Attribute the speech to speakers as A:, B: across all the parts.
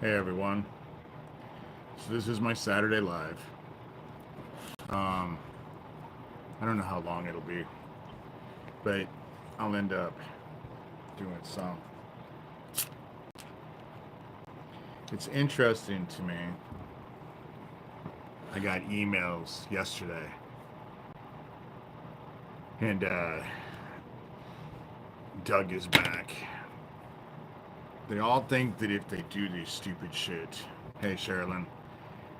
A: Hey everyone. So this is my Saturday live. Um, I don't know how long it'll be, but I'll end up doing some. It's interesting to me. I got emails yesterday, and Doug is back. They all think that if they do this stupid shit, hey Sherilyn,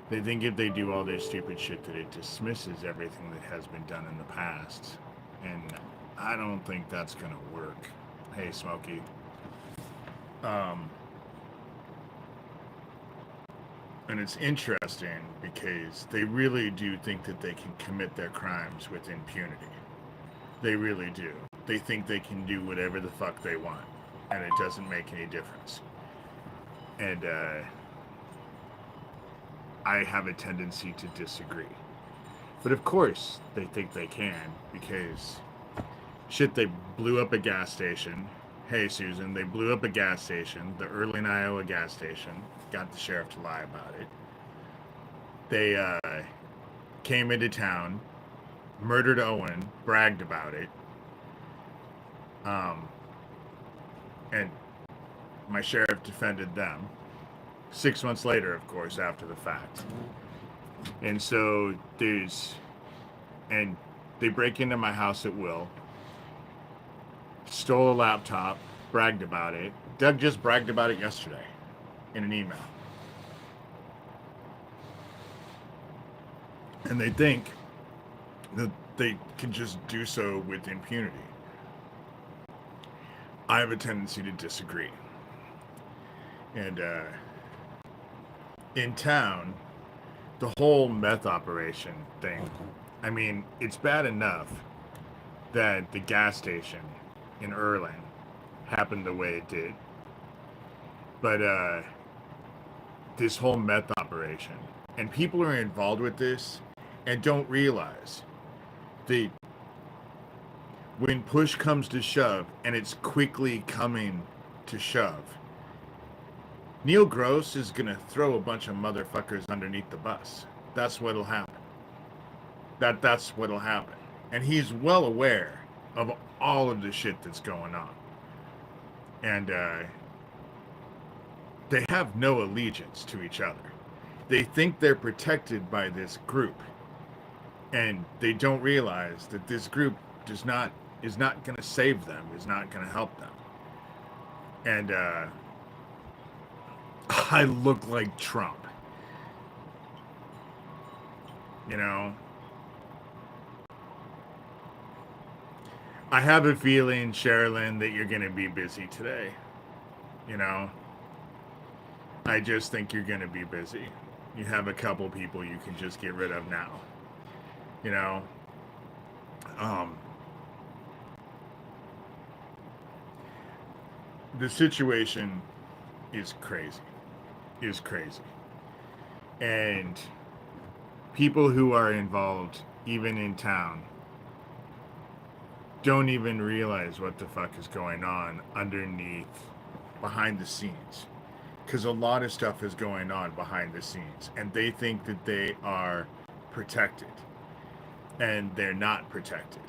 A: they think if they do all this stupid shit that it dismisses everything that has been done in the past. And I don't think that's gonna work. Hey Smokey. Um, and it's interesting because they really do think that they can commit their crimes with impunity. They really do. They think they can do whatever the fuck they want, and it doesn't make any difference. And I have a tendency to disagree. But of course, they think they can because shit, they blew up a gas station. Hey, Susan, they blew up a gas station, the Erling, Iowa gas station, got the sheriff to lie about it. They came into town, murdered Owen, bragged about it. Um, and my sheriff defended them. 6 months later, of course, after the fact. And so and they break into my house at will, stole a laptop, bragged about it. Doug just bragged about it yesterday in an email. And they think that they can just do so with impunity. I have a tendency to disagree. And in town, the whole meth operation thing, I mean, it's bad enough that the gas station in Erling happened the way it did. But this whole meth operation, and people are involved with this and don't realize that when push comes to shove, and it's quickly coming to shove, Neil Gross is gonna throw a bunch of motherfuckers underneath the bus. That's what'll happen. That's what'll happen. And he's well aware of all of the shit that's going on. And they have no allegiance to each other. They think they're protected by this group. And they don't realize that this group is not going to save them, is not going to help them. And I look like Trump. You know? I have a feeling, Sherilyn, that you're going to be busy today. You know? I just think you're going to be busy. You have a couple people you can just get rid of now. You know? The situation is crazy. Is crazy. And people who are involved, even in town, don't even realize what the fuck is going on underneath, behind the scenes. Because a lot of stuff is going on behind the scenes. And they think that they are protected. And they're not protected.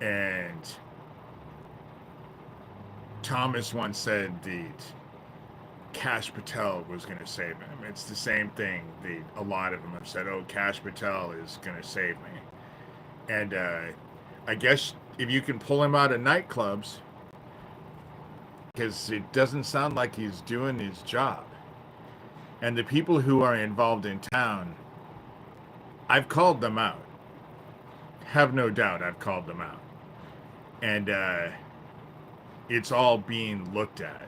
A: And Thomas once said that Cash Patel was going to save him. It's the same thing. A lot of them have said, oh, Cash Patel is going to save me. And I guess if you can pull him out of nightclubs, because it doesn't sound like he's doing his job. And the people who are involved in town, I've called them out. Have no doubt I've called them out. And it's all being looked at.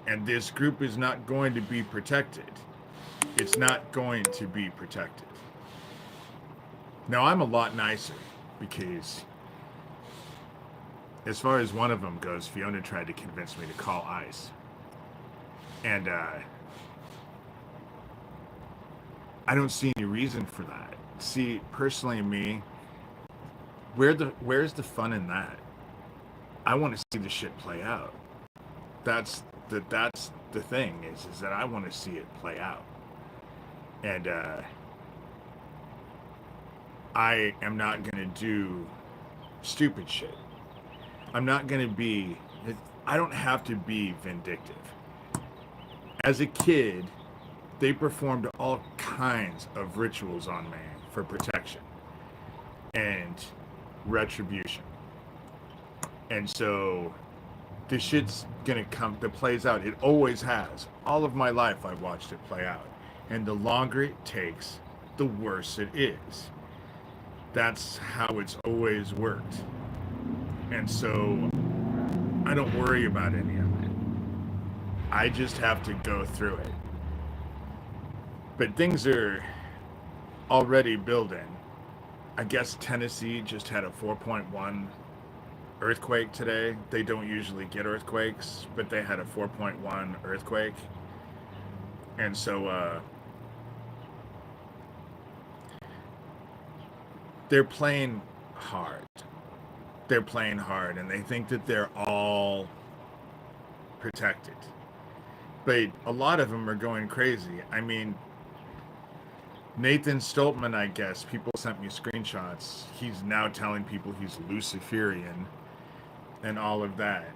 A: And this group is not going to be protected. It's not going to be protected. Now, I'm a lot nicer because, as far as one of them goes, Fiona tried to convince me to call ICE. And I don't see any reason for that. See, personally, me, where's the fun in that? I want to see the shit play out. That's the thing is that I want to see it play out. And I am not going to do stupid shit. I'm not going to be, I don't have to be vindictive. As a kid, they performed all kinds of rituals on me for protection and retribution. And so this shit's gonna come, that plays out. It always has. All of my life I've watched it play out. And the longer it takes, the worse it is. That's how it's always worked. And so I don't worry about any of it. I just have to go through it. But things are already building. I guess Tennessee just had a 4.1 earthquake today. They don't usually get earthquakes, but they had a 4.1 earthquake. And so they're playing hard. They're playing hard, and they think that they're all protected. But a lot of them are going crazy. I mean, Nathan Stoltman, I guess, people sent me screenshots. He's now telling people he's Luciferian and all of that.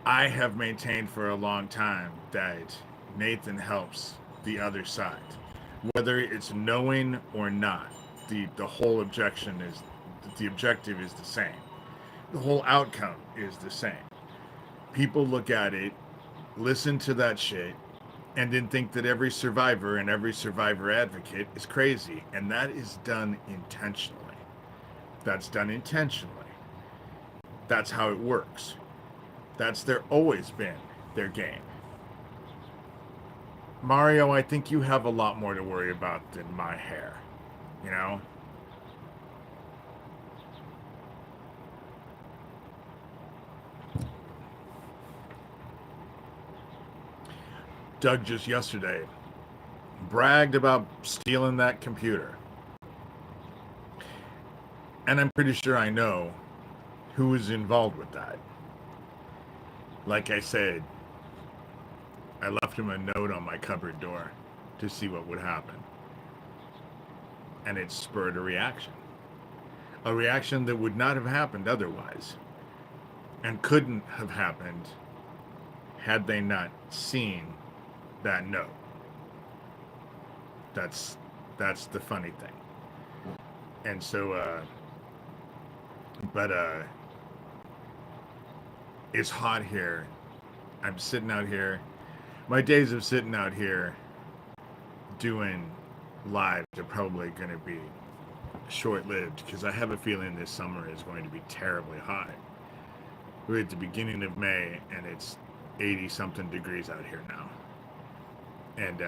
A: I have maintained for a long time that Nathan helps the other side. Whether it's knowing or not, the whole objective is the same. The whole outcome is the same. People look at it, listen to that shit, and then think that every survivor and every survivor advocate is crazy. And that is done intentionally. That's done intentionally. That's how it works. That's always been their game. Mario, I think you have a lot more to worry about than my hair. You know? Doug just yesterday bragged about stealing that computer. And I'm pretty sure I know who was involved with that. Like I said, I left him a note on my cupboard door to see what would happen. And it spurred a reaction. A reaction that would not have happened otherwise. And couldn't have happened had they not seen that note. That's the funny thing. And so it's hot here. I'm sitting out here. My days of sitting out here doing live are probably going to be short-lived, because I have a feeling this summer is going to be terribly hot. We're at the beginning of May and it's 80 something degrees out here now. And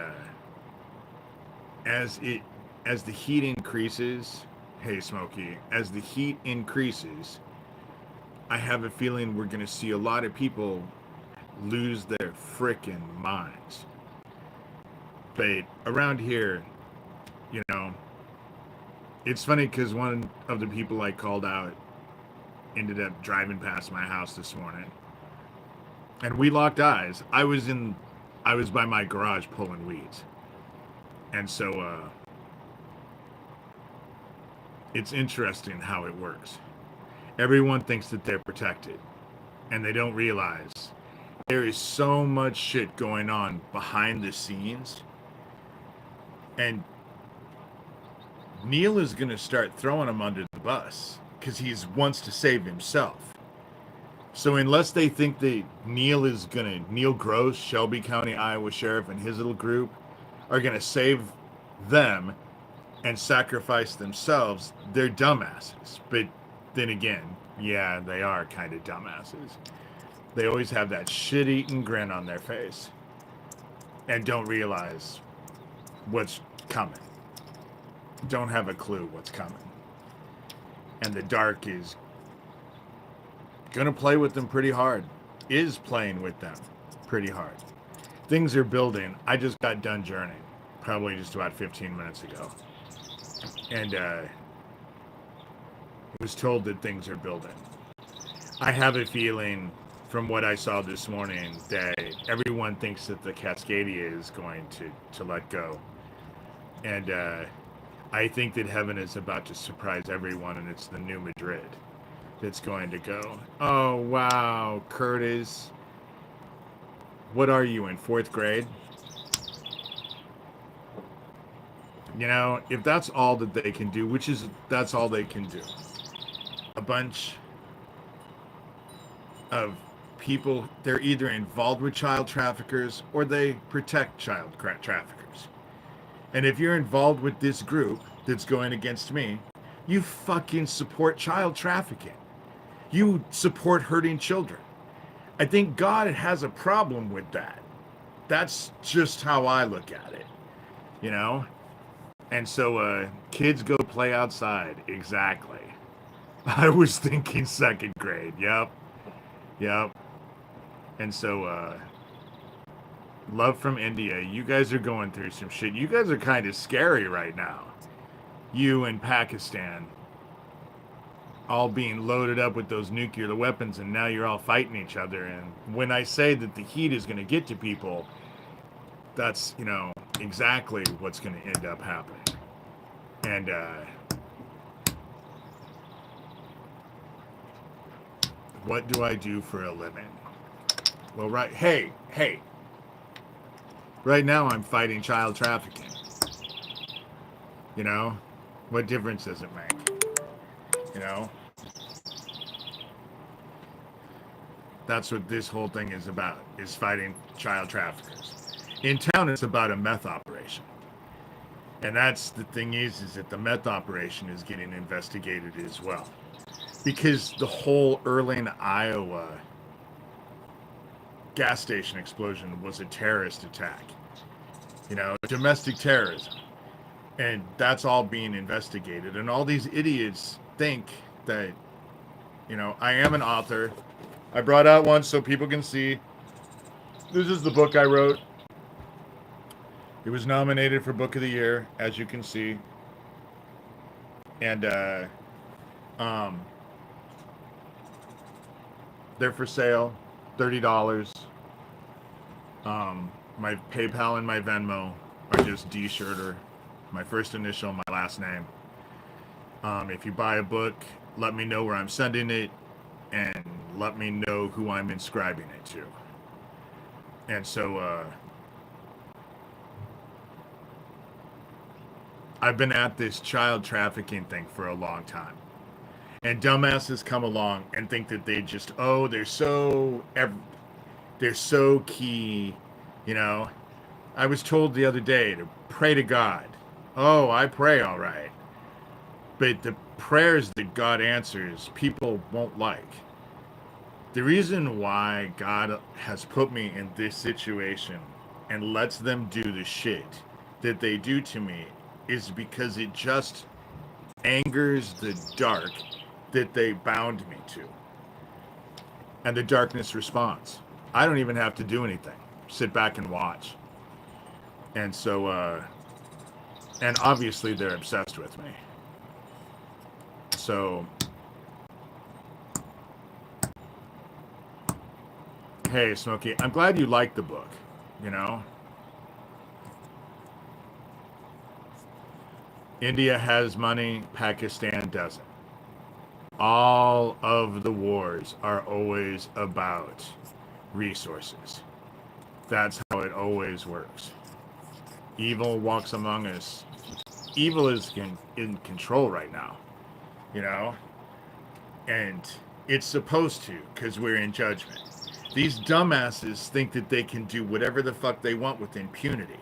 A: as the heat increases, hey Smokey, as the heat increases, I have a feeling we're going to see a lot of people lose their frickin' minds. But around here, you know, it's funny because one of the people I called out ended up driving past my house this morning, and we locked eyes. I was by my garage pulling weeds, and so it's interesting how it works. Everyone thinks that they're protected, and they don't realize there is so much shit going on behind the scenes. And Neil is going to start throwing him under the bus because he wants to save himself. So unless they think that Neil Gross, Shelby County, Iowa Sheriff, and his little group are going to save them and sacrifice themselves, they're dumbasses. But then again, yeah, they are kind of dumbasses. They always have that shit-eating grin on their face and don't realize what's coming. Don't have a clue what's coming. And the dark is gonna play with them pretty hard. Is playing with them pretty hard. Things are building. I just got done journeying, probably just about 15 minutes ago. And was told that things are building. I have a feeling from what I saw this morning, that everyone thinks that the Cascadia is going to let go. And I think that heaven is about to surprise everyone, and it's the new Madrid that's going to go. Oh, wow, Curtis. What are you in fourth grade? You know, if that's all that they can do, which is that's all they can do. A bunch of people, they're either involved with child traffickers or they protect child traffickers. And if you're involved with this group that's going against me, you fucking support child trafficking. You support hurting children. I think God has a problem with that. That's just how I look at it, you know? And so, kids go play outside. Exactly. I was thinking second grade. Yep. Yep. And so, love from India. You guys are going through some shit. You guys are kind of scary right now. You and Pakistan all being loaded up with those nuclear weapons, and now you're all fighting each other. And when I say that the heat is going to get to people, that's, you know, exactly what's going to end up happening. And, what do I do for a living? Well, right, hey, right now I'm fighting child trafficking. You know, what difference does it make? You know, that's what this whole thing is about, is fighting child traffickers. In town, it's about a meth operation. And that's the thing is that the meth operation is getting investigated as well. Because the whole Erling, Iowa gas station explosion was a terrorist attack. You know, domestic terrorism. And that's all being investigated. And all these idiots think that, you know, I am an author. I brought out one so people can see. This is the book I wrote. It was nominated for Book of the Year, as you can see. And they're for sale, $30. My PayPal and my Venmo are just D Shurter, my first initial, my last name. If you buy a book, let me know where I'm sending it, and let me know who I'm inscribing it to. And so, I've been at this child trafficking thing for a long time. And dumbasses come along and think that they just, oh, they're so key, you know. I was told the other day to pray to God. Oh, I pray all right. But the prayers that God answers, people won't like. The reason why God has put me in this situation and lets them do the shit that they do to me is because it just angers the dark that they bound me to. And the darkness responds. I don't even have to do anything. Sit back and watch. And so, and obviously they're obsessed with me. So, hey, Smokey, I'm glad you liked the book, you know? India has money, Pakistan doesn't. All of the wars are always about resources. That's how it always works. Evil walks among us. Evil is in control right now, you know? And it's supposed to, because we're in judgment. These dumbasses think that they can do whatever the fuck they want with impunity.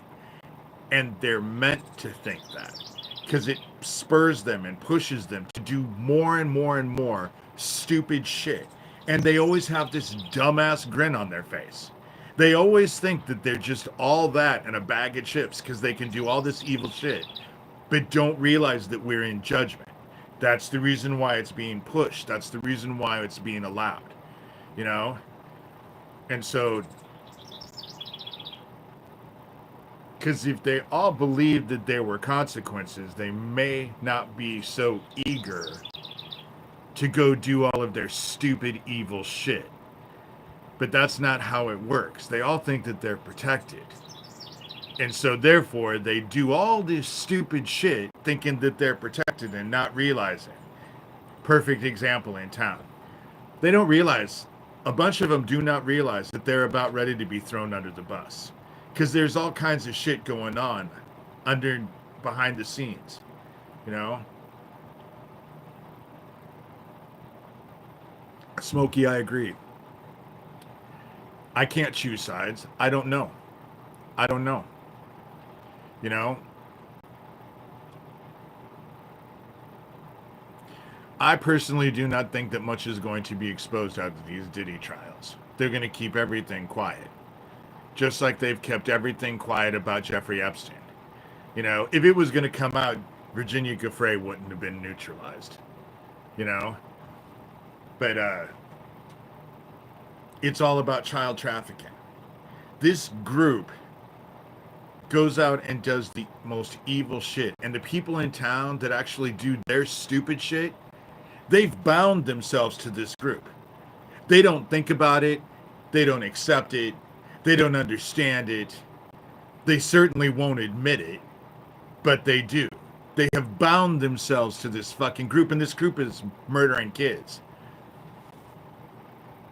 A: And they're meant to think that. Because it spurs them and pushes them to do more and more and more stupid shit. And they always have this dumbass grin on their face. They always think that they're just all that and a bag of chips because they can do all this evil shit. But don't realize that we're in judgment. That's the reason why it's being pushed. That's the reason why it's being allowed. You know? And so, because if they all believed that there were consequences, they may not be so eager to go do all of their stupid, evil shit. But that's not how it works. They all think that they're protected. And so therefore they do all this stupid shit thinking that they're protected and not realizing. Perfect example in town. They don't realize, a bunch of them do not realize that they're about ready to be thrown under the bus. Because there's all kinds of shit going on behind the scenes, you know? Smokey, I agree. I can't choose sides. I don't know. I don't know. You know? I personally do not think that much is going to be exposed out of these Diddy trials. They're going to keep everything quiet. Just like they've kept everything quiet about Jeffrey Epstein. You know, if it was going to come out, Virginia Giuffre wouldn't have been neutralized. You know? But, it's all about child trafficking. This group goes out and does the most evil shit. And the people in town that actually do their stupid shit, they've bound themselves to this group. They don't think about it. They don't accept it. They don't understand it. They certainly won't admit it, but they do. They have bound themselves to this fucking group, and this group is murdering kids.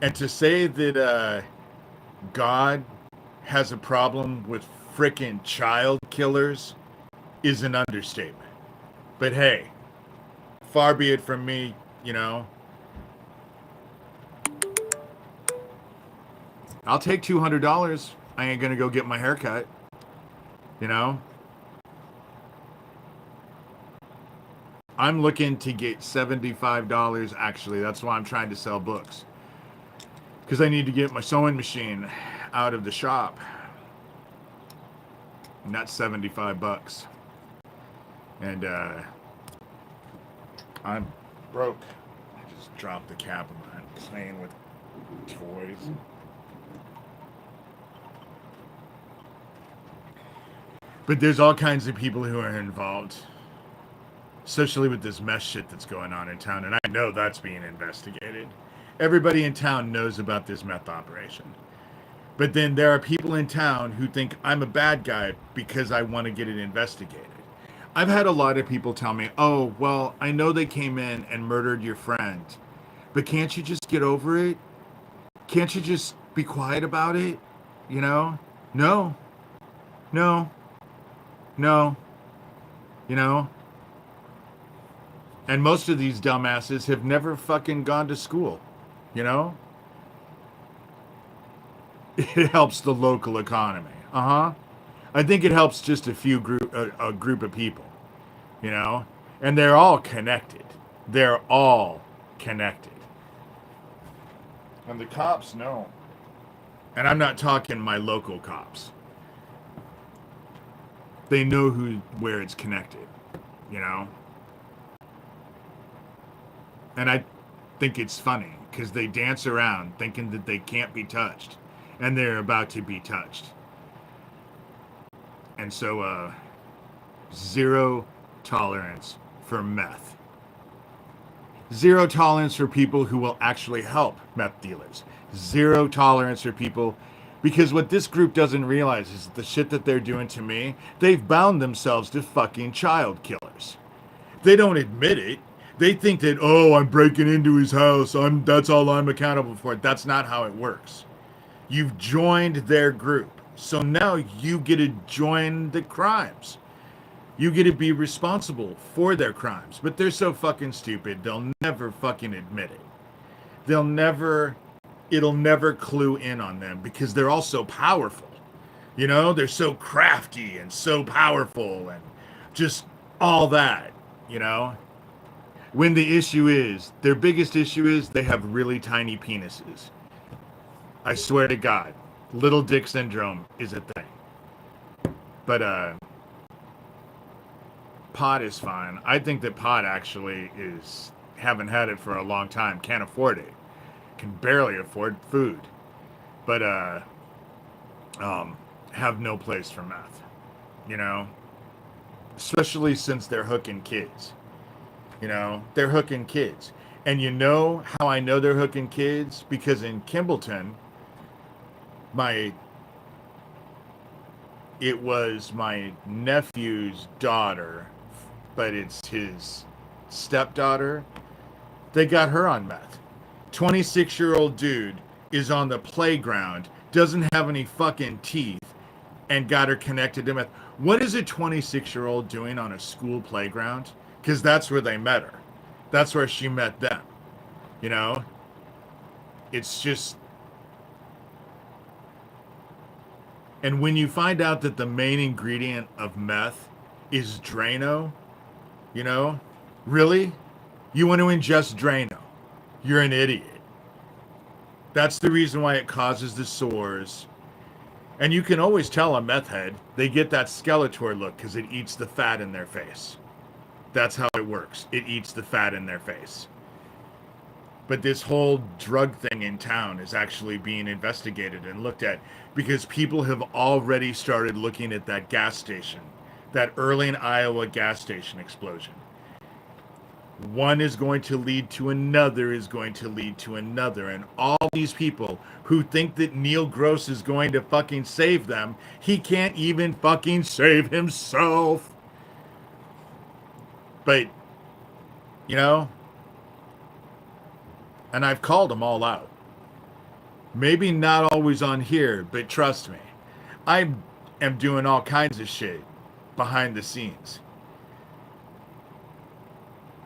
A: And to say that God has a problem with frickin' child killers is an understatement. But hey, far be it from me, you know. I'll take $200. I ain't gonna go get my hair cut, you know. I'm looking to get $75. Actually, that's why I'm trying to sell books. Because I need to get my sewing machine out of the shop. And that's $75. And I'm broke. I just dropped the cap of mine playing with toys. But there's all kinds of people who are involved. Especially with this mess shit that's going on in town. And I know that's being investigated. Everybody in town knows about this meth operation. But then there are people in town who think I'm a bad guy because I want to get it investigated. I've had a lot of people tell me, oh, well, I know they came in and murdered your friend. But can't you just get over it? Can't you just be quiet about it? You know? No. No. No. You know? And most of these dumbasses have never fucking gone to school. You know? It helps the local economy. Uh-huh. I think it helps just a group of people. You know? And they're all connected. They're all connected. And the cops know. And I'm not talking my local cops. They know where it's connected. You know? And I think it's funny because they dance around thinking that they can't be touched. And they're about to be touched. And so, zero tolerance for meth. Zero tolerance for people who will actually help meth dealers. Zero tolerance for people, because what this group doesn't realize is the shit that they're doing to me, they've bound themselves to fucking child killers. They don't admit it. They think that, oh, I'm breaking into his house. That's all I'm accountable for. That's not how it works. You've joined their group. So now you get to join the crimes. You get to be responsible for their crimes. But they're so fucking stupid, they'll never fucking admit it. It'll never clue in on them because they're all so powerful. You know, they're so crafty and so powerful and just all that, you know. When the issue is, their biggest issue is they have really tiny penises. I swear to God, little dick syndrome is a thing. But, pot is fine. I think that pot actually haven't had it for a long time, can't afford it, can barely afford food, but, have no place for meth, you know, especially since they're hooking kids. You know, they're hooking kids. And you know how I know they're hooking kids? Because in Kimballton, my it was my nephew's daughter, but it's his stepdaughter. They got her on meth. 26-year-old dude is on the playground, doesn't have any fucking teeth, and got her connected to meth. What is a 26-year-old doing on a school playground? Because that's where they met her. That's where she met them. You know? It's just. And when you find out that the main ingredient of meth is Drano, you know? Really? You want to ingest Drano? You're an idiot. That's the reason why it causes the sores. And you can always tell a meth head, they get that Skeletor look because it eats the fat in their face. That's how it works. It eats the fat in their face. But this whole drug thing in town is actually being investigated and looked at because people have already started looking at that gas station, that Early, Iowa gas station explosion. One is going to lead to another is going to lead to another. And all these people who think that Neil Gross is going to fucking save them, he can't even fucking save himself. But, you know, and I've called them all out. Maybe not always on here, but trust me, I am doing all kinds of shit behind the scenes.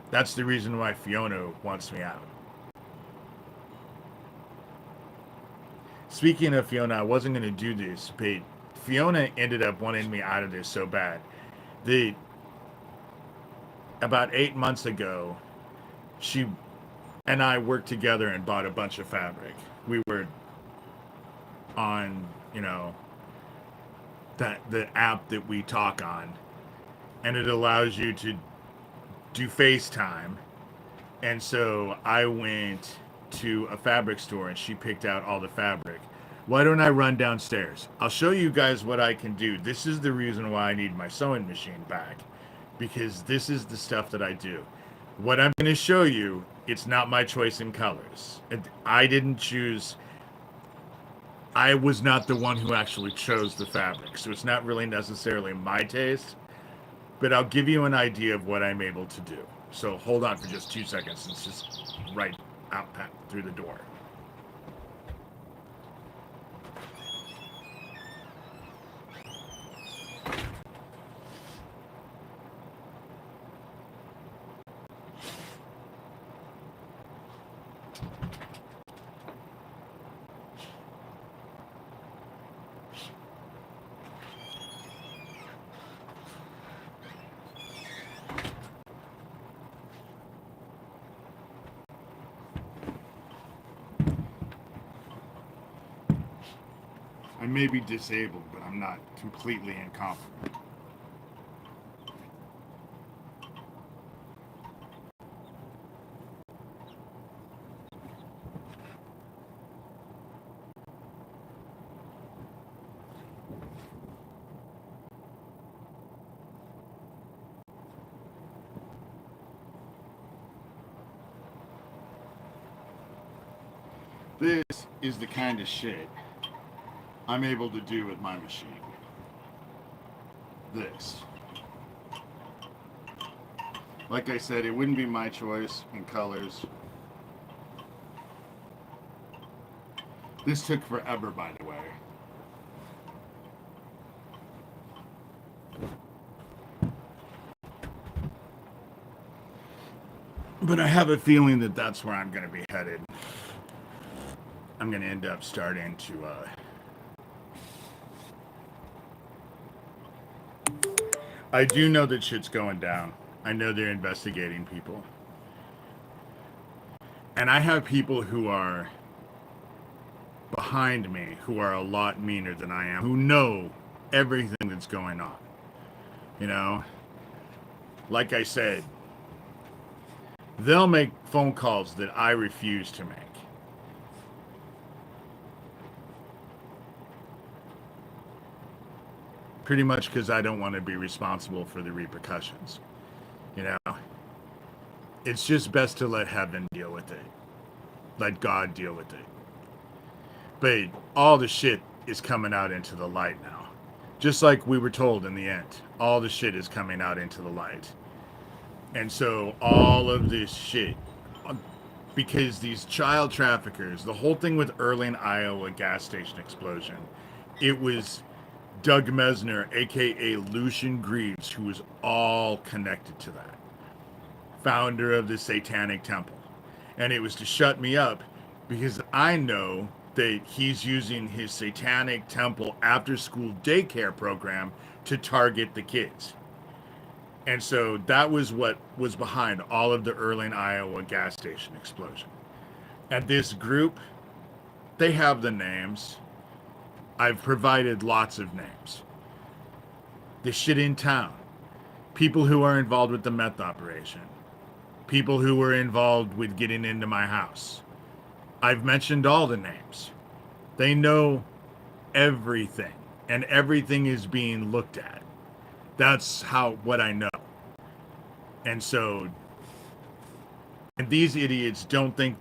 A: That's the reason why Fiona wants me out. Speaking of Fiona, I wasn't going to do this, but Fiona ended up wanting me out of this so bad. About 8 months ago, she and I worked together and bought a bunch of fabric. We were on, you know, the app that we talk on, and it allows you to do FaceTime. And so I went to a fabric store and she picked out all the fabric. Why don't I run downstairs? I'll show you guys what I can do. This is the reason why I need my sewing machine back, because this is the stuff that I do. What I'm going to show you, it's not my choice in colors. I didn't choose. I was not the one who actually chose the fabric, so it's not really necessarily my taste. But I'll give you an idea of what I'm able to do. So hold on for just 2 seconds. It's just right out through the door. I may be disabled, but I'm not completely incompetent. This is the kind of shit I'm able to do with my machine. This. Like I said, it wouldn't be my choice in colors. This took forever, by the way. But I have a feeling that that's where I'm going to be headed. I'm going to end up starting to I do know that shit's going down. I know they're investigating people. And I have people who are behind me who are a lot meaner than I am, who know everything that's going on. You know? Like I said, they'll make phone calls that I refuse to make. Pretty much because I don't want to be responsible for the repercussions. You know? It's just best to let heaven deal with it. Let God deal with it. But all the shit is coming out into the light now. Just like we were told in the end. All the shit is coming out into the light. And so all of this shit, because these child traffickers, the whole thing with Erling, Iowa gas station explosion, it was Doug Mesner, aka Lucian Greaves, who was all connected to that. Founder of the Satanic Temple. And it was to shut me up because I know that he's using his Satanic Temple after school daycare program to target the kids. And so that was what was behind all of the Erling, Iowa gas station explosion. And this group, they have the names. I've provided lots of names. The shit in town. People who are involved with the meth operation. People who were involved with getting into my house. I've mentioned all the names. They know everything. And everything is being looked at. That's what I know. And so, and these idiots don't think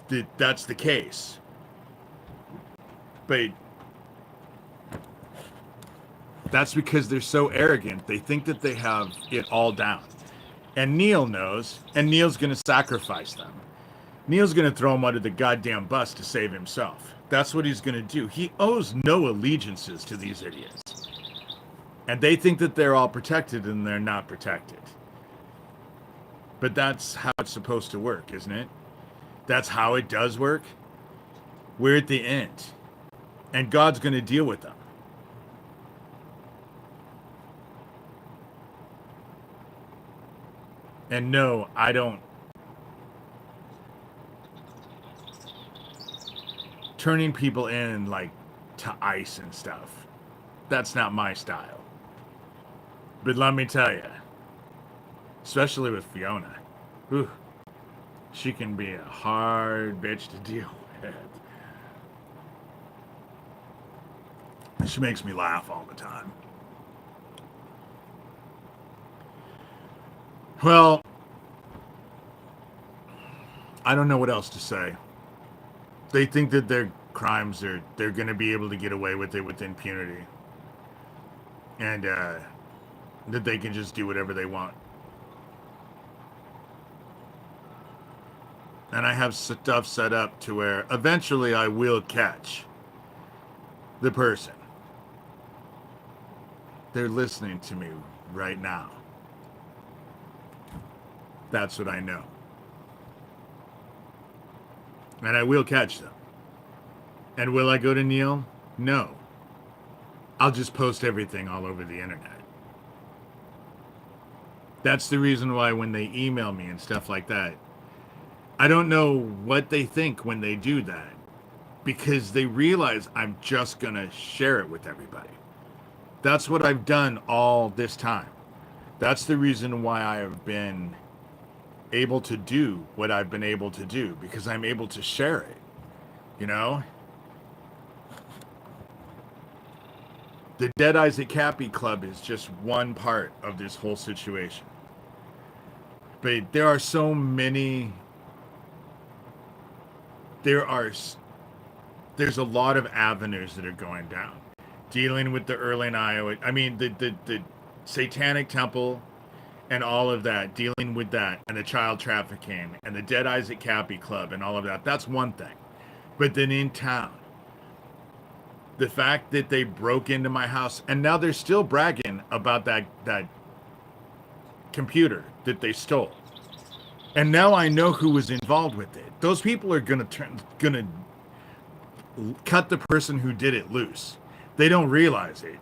A: that that's the case. But that's because they're so arrogant. They think that they have it all down. And Neil knows, and Neil's going to sacrifice them. Neil's going to throw them under the goddamn bus to save himself. That's what he's going to do. He owes no allegiances to these idiots. And they think that they're all protected, and they're not protected. But that's how it's supposed to work, isn't it? That's how it does work. We're at the end. And God's going to deal with them. And no, I don't. Turning people in like to ice and stuff. That's not my style. But let me tell you, especially with Fiona, whew, she can be a hard bitch to deal with. She makes me laugh all the time. Well, I don't know what else to say. They think that their crimes they're going to be able to get away with it with impunity. And that they can just do whatever they want. And I have stuff set up to where eventually I will catch the person. They're listening to me right now. That's what I know. And I will catch them. And will I go to Neil? No. I'll just post everything all over the internet. That's the reason why when they email me and stuff like that, I don't know what they think when they do that. Because they realize I'm just going to share it with everybody. That's what I've done all this time. That's the reason why I have been able to do what I've been able to do. Because I'm able to share it. You know? The Dead Isaac Cappy Club is just one part of this whole situation. But there are so many... There's a lot of avenues that are going down. Dealing with the Erling, Iowa... I mean, the Satanic Temple and all of that. Dealing with that. And the child trafficking. And the Dead Isaac Cappy Club and all of that. That's one thing. But then in town... The fact that they broke into my house, and now they're still bragging about that computer that they stole. And now I know who was involved with it. Those people are gonna cut the person who did it loose. They don't realize it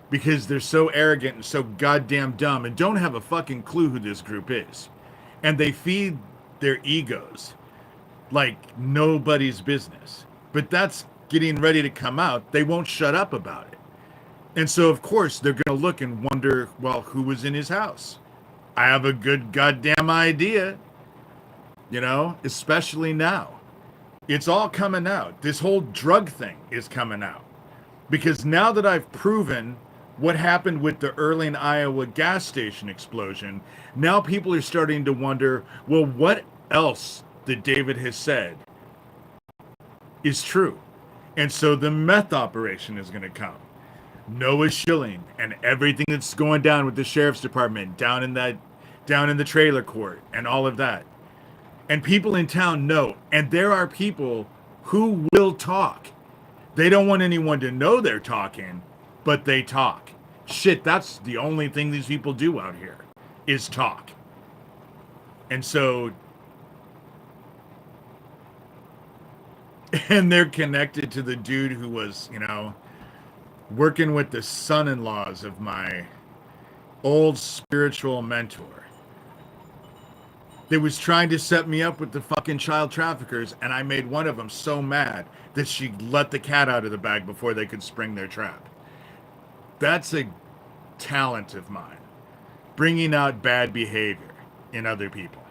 A: because they're so arrogant and so goddamn dumb and don't have a fucking clue who this group is. And they feed their egos like nobody's business. But that's getting ready to come out. They won't shut up about it. And so, of course, they're going to look and wonder, well, who was in his house? I have a good goddamn idea. You know, especially now. It's all coming out. This whole drug thing is coming out. Because now that I've proven what happened with the Erling, Iowa gas station explosion, now people are starting to wonder, well, what else that David has said is true? And so the meth operation is going to come. Noah Schilling and everything that's going down with the sheriff's department down in the trailer court and all of that. And people in town know, and there are people who will talk. They don't want anyone to know they're talking, but they talk. Shit, that's the only thing these people do out here is talk. And so and they're connected to the dude who was, working with the son-in-laws of my old spiritual mentor. That was trying to set me up with the fucking child traffickers, and I made one of them so mad that she let the cat out of the bag before they could spring their trap. That's a talent of mine. Bringing out bad behavior in other people.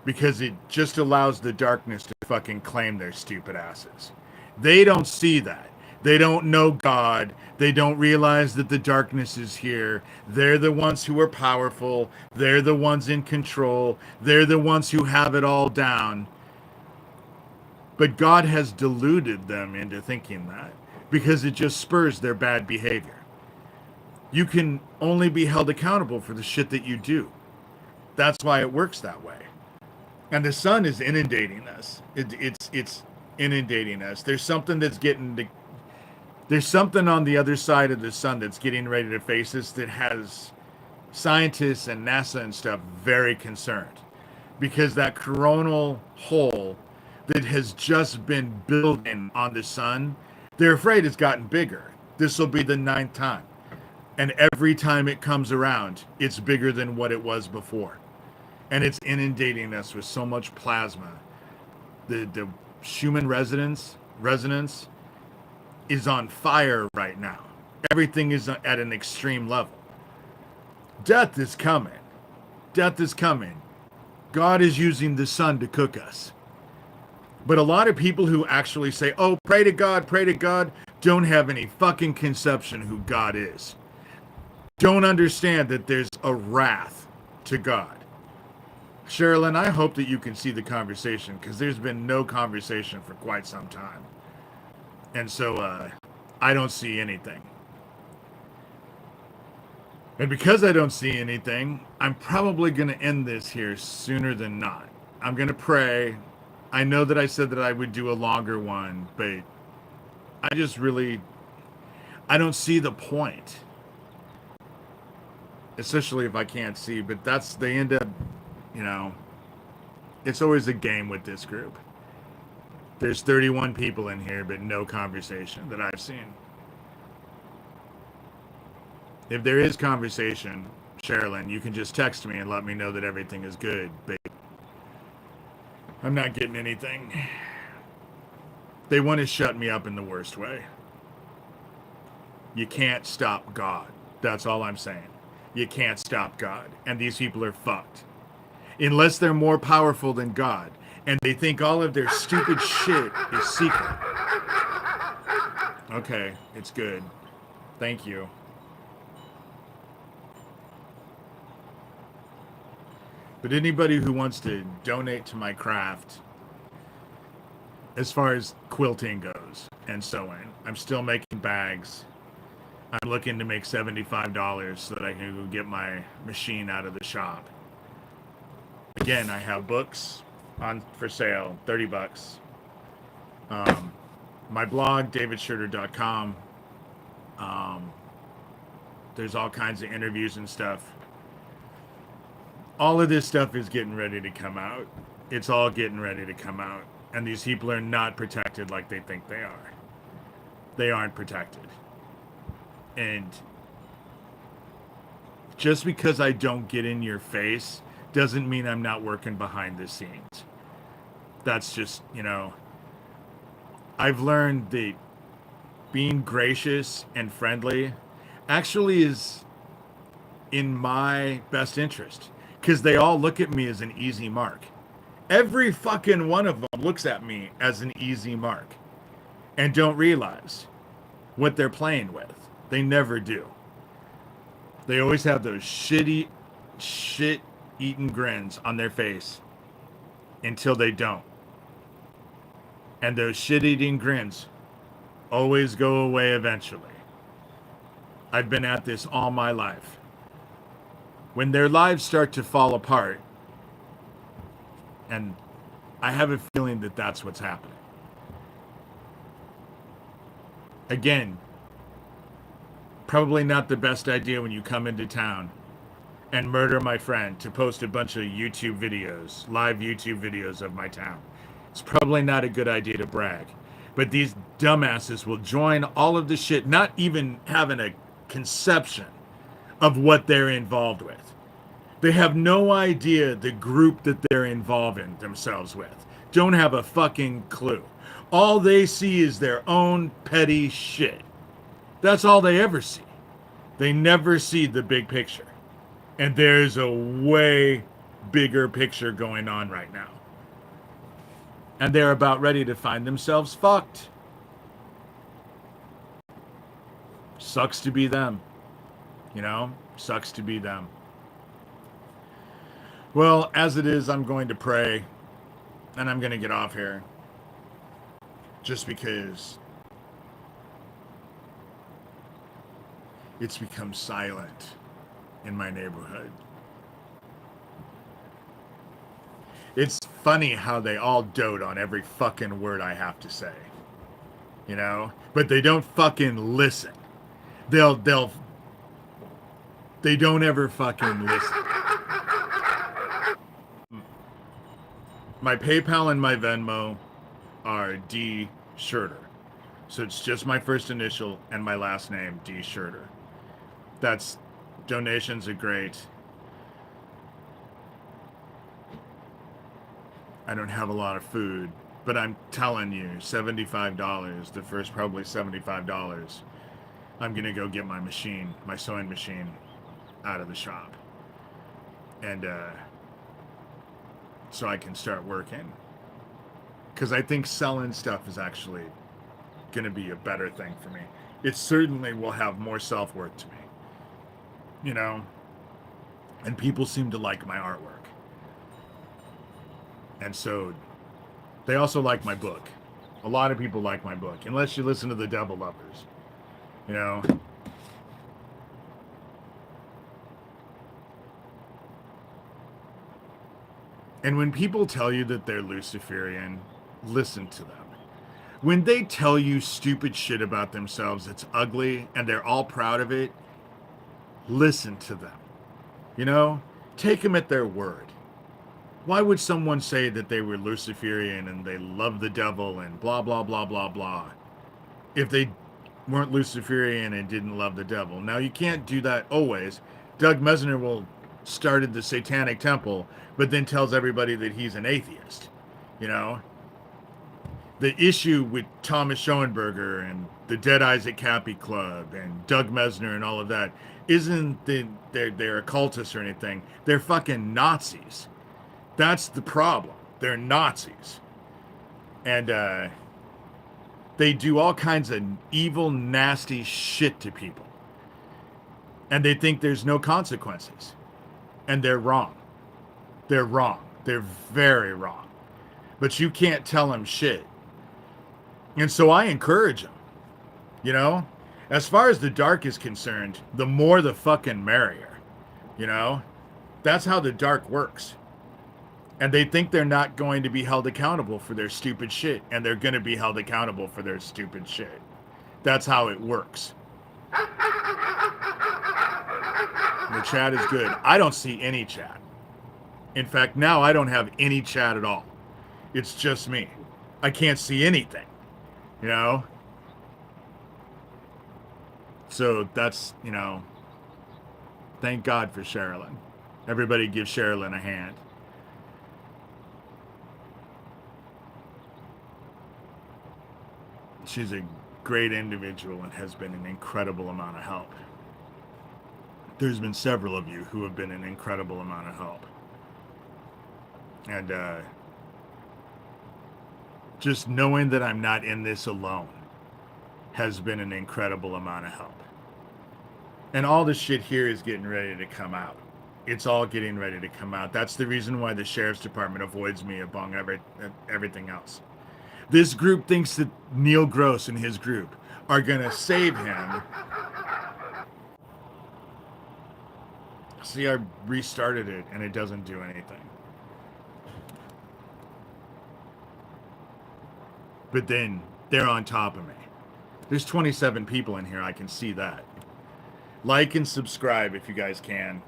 A: Because it just allows the darkness to fucking claim their stupid asses. They don't see that. They don't know God. They don't realize that the darkness is here. They're the ones who are powerful. They're the ones in control. They're the ones who have it all down. But God has deluded them into thinking that because it just spurs their bad behavior. You can only be held accountable for the shit that you do. That's why it works that way. And the sun is inundating us. It's inundating us. There's something there's something on the other side of the sun that's getting ready to face us that has scientists and NASA and stuff very concerned. Because that coronal hole that has just been building on the sun, they're afraid it's gotten bigger. This will be the 9th time. And every time it comes around, it's bigger than what it was before. And it's inundating us with so much plasma. The Schumann resonance is on fire right now. Everything is at an extreme level. Death is coming. Death is coming. God is using the sun to cook us. But a lot of people who actually say, oh, pray to God, don't have any fucking conception who God is. Don't understand that there's a wrath to God. Sherilyn, I hope that you can see the conversation because there's been no conversation for quite some time. And so I don't see anything. And because I don't see anything, I'm probably going to end this here sooner than not. I'm going to pray. I know that I said that I would do a longer one, but I don't see the point. Especially if I can't see, but they end up, it's always a game with this group. There's 31 people in here, but no conversation that I've seen. If there is conversation, Sherilyn, you can just text me and let me know that everything is good, but I'm not getting anything. They want to shut me up in the worst way. You can't stop God. That's all I'm saying. You can't stop God. And these people are fucked. Unless they're more powerful than God. And they think all of their stupid shit is secret. Okay, it's good. Thank you. But anybody who wants to donate to my craft, as far as quilting goes and sewing, I'm still making bags. I'm looking to make $75 so that I can go get my machine out of the shop. Again, I have books on for sale, $30. My blog, davidshurter.com. There's all kinds of interviews and stuff. All of this stuff is getting ready to come out. It's all getting ready to come out. And these people are not protected like they think they are. They aren't protected. And just because I don't get in your face doesn't mean I'm not working behind the scenes. That's just, I've learned that being gracious and friendly actually is in my best interest. Because they all look at me as an easy mark. Every fucking one of them looks at me as an easy mark. And don't realize what they're playing with. They never do. They always have those shit-eating grins on their face until they don't. And those shit-eating grins always go away eventually. I've been at this all my life. When their lives start to fall apart, and I have a feeling that that's what's happening. Again, probably not the best idea when you come into town and murder my friend to post a bunch of YouTube videos, live YouTube videos of my town. It's probably not a good idea to brag. But these dumbasses will join all of the shit, not even having a conception of what they're involved with. They have no idea the group that they're involving themselves with. Don't have a fucking clue. All they see is their own petty shit. That's all they ever see. They never see the big picture. And there's a way bigger picture going on right now. And they're about ready to find themselves fucked. Sucks to be them. You know? Sucks to be them. Well, as it is, I'm going to pray. And I'm going to get off here. Just because it's become silent in my neighborhood. It's funny how they all dote on every fucking word I have to say. You know? But they don't fucking listen. They don't ever fucking listen. My PayPal and my Venmo are D. Shurter. So it's just my first initial and my last name, D. Shurter. Donations are great. I don't have a lot of food, but I'm telling you, $75, the first probably $75, I'm going to go get my machine, my sewing machine, out of the shop. And so I can start working. Because I think selling stuff is actually going to be a better thing for me. It certainly will have more self-worth to me. You know? And people seem to like my artwork. And so they also like my book. A lot of people like my book, unless you listen to the Devil Lovers. You know? And when people tell you that they're Luciferian, listen to them. When they tell you stupid shit about themselves that's ugly and they're all proud of it, listen to them. You know? Take them at their word. Why would someone say that they were Luciferian and they love the devil and blah, blah, blah, blah, blah, if they weren't Luciferian and didn't love the devil? Now, you can't do that always. Doug Mesner will started the Satanic Temple, but then tells everybody that he's an atheist. You know? The issue with Thomas Schoenberger and the Dead Isaac Cappy Club and Doug Mesner and all of that isn't that they're occultists or anything. They're fucking Nazis. That's the problem. They're Nazis. And they do all kinds of evil, nasty shit to people. And they think there's no consequences. And they're wrong. They're wrong. They're very wrong. But you can't tell them shit. And so I encourage them. You know? As far as the dark is concerned, the more the fucking merrier. You know? That's how the dark works. And they think they're not going to be held accountable for their stupid shit. And they're going to be held accountable for their stupid shit. That's how it works. The chat is good. I don't see any chat. In fact, now I don't have any chat at all. It's just me. I can't see anything. You know? So that's, you know, thank God for Sherilyn. Everybody give Sherilyn a hand. She's a great individual and has been an incredible amount of help. There's been several of you who have been an incredible amount of help. And just knowing that I'm not in this alone has been an incredible amount of help. And all this shit here is getting ready to come out. It's all getting ready to come out. That's the reason why the sheriff's department avoids me among everything else. This group thinks that Neil Gross and his group are going to save him. See, I restarted it and it doesn't do anything. But then they're on top of me. There's 27 people in here. I can see that. Like and subscribe if you guys can.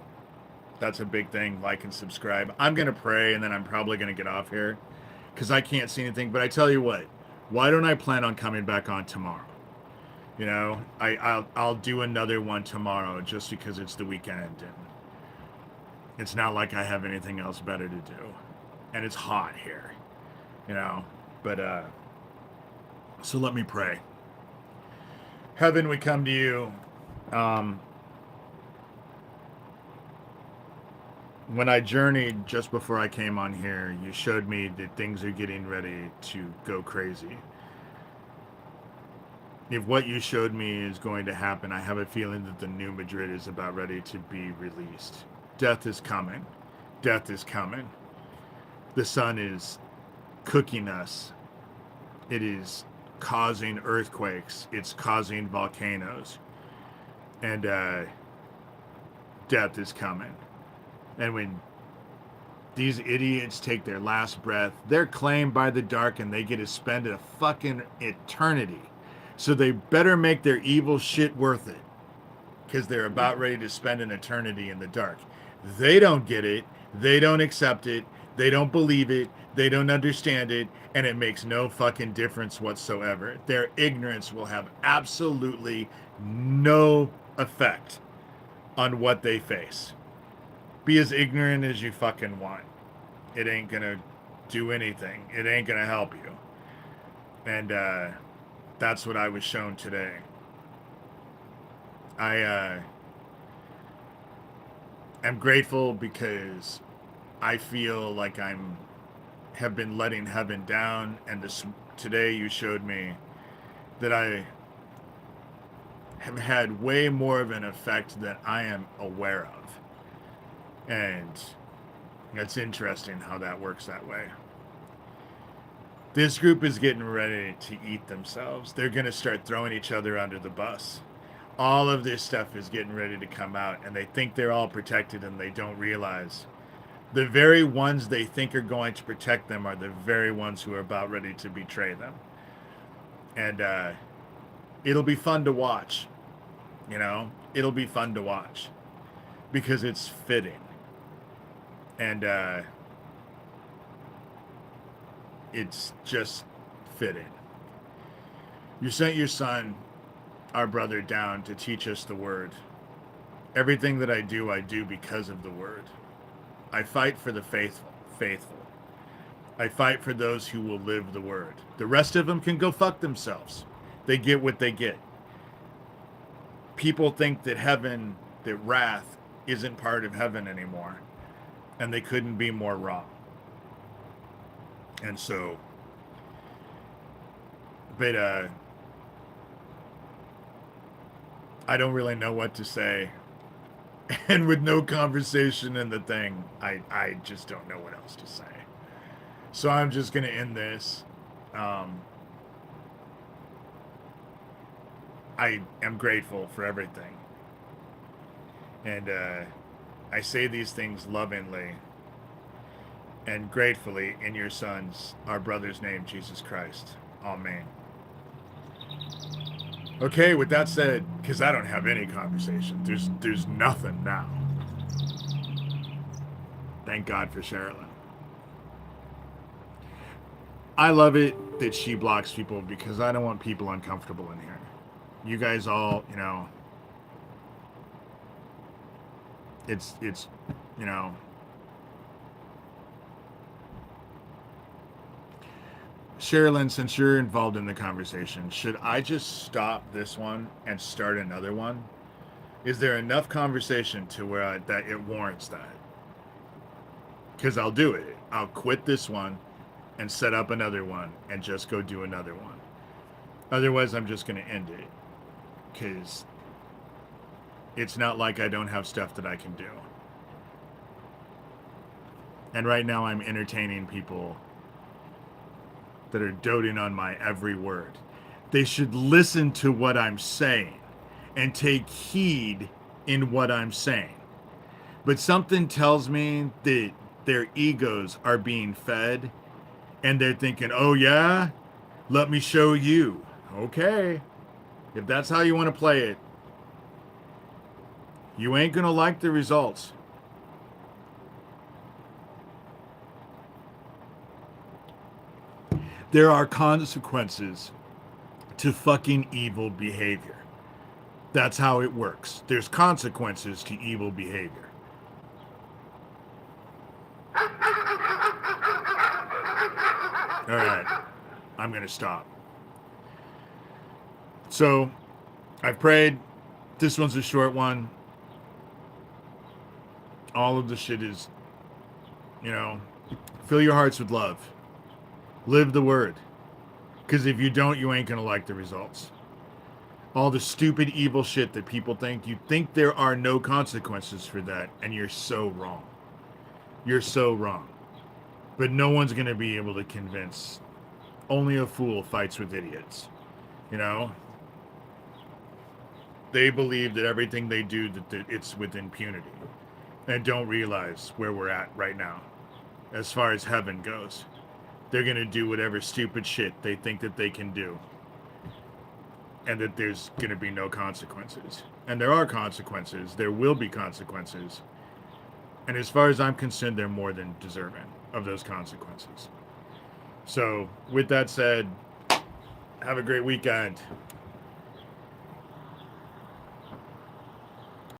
A: That's a big thing. Like and subscribe. I'm going to pray and then I'm probably going to get off here because I can't see anything. But I tell you what, why don't I plan on coming back on tomorrow? You know, I'll do another one tomorrow just because it's the weekend and it's not like I have anything else better to do. And it's hot here, you know. But so let me pray. Heaven, we come to you. When I journeyed just before I came on here, you showed me that things are getting ready to go crazy. If what you showed me is going to happen, I have a feeling that the new Madrid is about ready to be released. Death is coming. Death is coming. The sun is cooking us. It is causing earthquakes. It's causing volcanoes. And death is coming. And when these idiots take their last breath, they're claimed by the dark and they get to spend a fucking eternity. So they better make their evil shit worth it. Because they're about ready to spend an eternity in the dark. They don't get it. They don't accept it. They don't believe it. They don't understand it. And it makes no fucking difference whatsoever. Their ignorance will have absolutely no effect on what they face. Be as ignorant as you fucking want. It ain't gonna do anything. It ain't gonna help you. And that's what I was shown today. I am grateful because I feel like have been letting heaven down, and today you showed me that I have had way more of an effect than I am aware of. And it's interesting how that works that way. This group is getting ready to eat themselves. They're going to start throwing each other under the bus. All of this stuff is getting ready to come out, and they think they're all protected, and they don't realize the very ones they think are going to protect them are the very ones who are about ready to betray them. And it'll be fun to watch. You know, it'll be fun to watch because it's fitting. And it's just fitting. You sent your son, our brother, down to teach us the word. Everything that I do because of the word. I fight for the faithful. I fight for those who will live the word. The rest of them can go fuck themselves. They get what they get. People think that heaven, that wrath, isn't part of heaven anymore. And they couldn't be more wrong. And so, but I don't really know what to say. And with no conversation in the thing, I just don't know what else to say. So I'm just going to end this. I am grateful for everything. And I say these things lovingly and gratefully in your son's, our brother's name, Jesus Christ. Amen. Okay, with that said, because I don't have any conversation, there's nothing now. Thank God for Sherilyn. I love it that she blocks people because I don't want people uncomfortable in here. You guys all, you know, it's you know, Sherilyn, since you're involved in the conversation, should I just stop this one and start another one? Is there enough conversation to where that it warrants that? Because I'll do it. I'll quit this one and set up another one and just go do another one. Otherwise, I'm just going to end it. Because it's not like I don't have stuff that I can do. And right now I'm entertaining people that are doting on my every word. They should listen to what I'm saying and take heed in what I'm saying. But something tells me that their egos are being fed and they're thinking, oh, yeah, let me show you. Okay. If that's how you want to play it, you ain't going to like the results. There are consequences to fucking evil behavior. That's how it works. There's consequences to evil behavior. All right, I'm going to stop. So, I prayed. This one's a short one. All of the shit is, fill your hearts with love. Live the word. Because if you don't, you ain't going to like the results. All the stupid, evil shit that people think, you think there are no consequences for that, and you're so wrong. You're so wrong. But no one's going to be able to convince. Only a fool fights with idiots. They believe that everything they do, that it's with impunity. And don't realize where we're at right now. As far as heaven goes. They're going to do whatever stupid shit they think that they can do. And that there's going to be no consequences. And there are consequences. There will be consequences. And as far as I'm concerned, they're more than deserving of those consequences. So, with that said, have a great weekend.